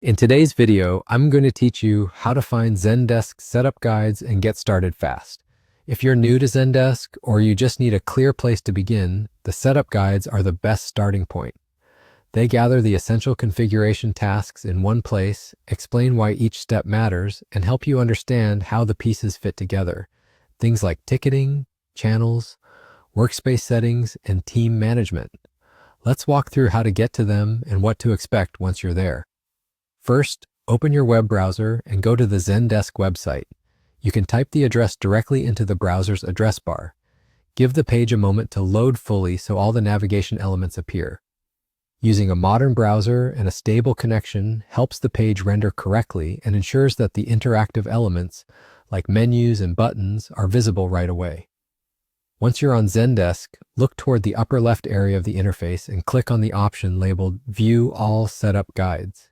In today's video, I'm going to teach you how to find Zendesk setup guides and get started fast. If you're new to Zendesk or you just need a clear place to begin, the setup guides are the best starting point. They gather the essential configuration tasks in one place, explain why each step matters, and help you understand how the pieces fit together. Things like ticketing, channels, workspace settings, and team management. Let's walk through how to get to them and what to expect once you're there. First, open your web browser and go to the Zendesk website. You can type the address directly into the browser's address bar. Give the page a moment to load fully so all the navigation elements appear. Using a modern browser and a stable connection helps the page render correctly and ensures that the interactive elements, like menus and buttons, are visible right away. Once you're on Zendesk, look toward the upper left area of the interface and click on the option labeled View All Setup Guides.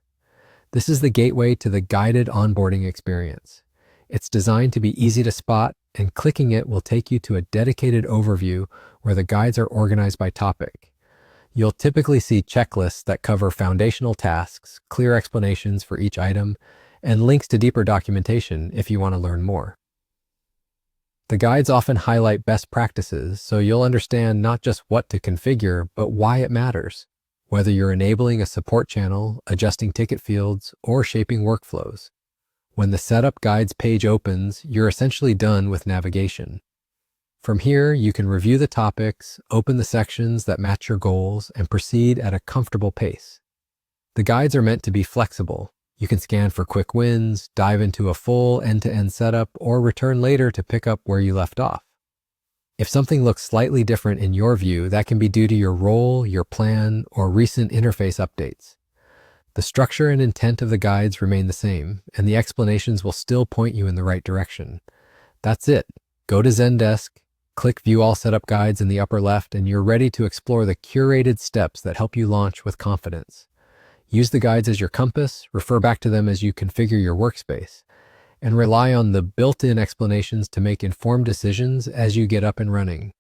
This is the gateway to the guided onboarding experience. It's designed to be easy to spot, and clicking it will take you to a dedicated overview where the guides are organized by topic. You'll typically see checklists that cover foundational tasks, clear explanations for each item, and links to deeper documentation if you want to learn more. The guides often highlight best practices, so you'll understand not just what to configure, but why it matters. Whether you're enabling a support channel, adjusting ticket fields, or shaping workflows. When the Setup Guides page opens, you're essentially done with navigation. From here, you can review the topics, open the sections that match your goals, and proceed at a comfortable pace. The guides are meant to be flexible. You can scan for quick wins, dive into a full end-to-end setup, or return later to pick up where you left off. If something looks slightly different in your view, that can be due to your role, your plan, or recent interface updates. The structure and intent of the guides remain the same, and the explanations will still point you in the right direction. That's it. Go to Zendesk, click View All Setup Guides in the upper left, and you're ready to explore the curated steps that help you launch with confidence. Use the guides as your compass, refer back to them as you configure your workspace, and rely on the built-in explanations to make informed decisions as you get up and running.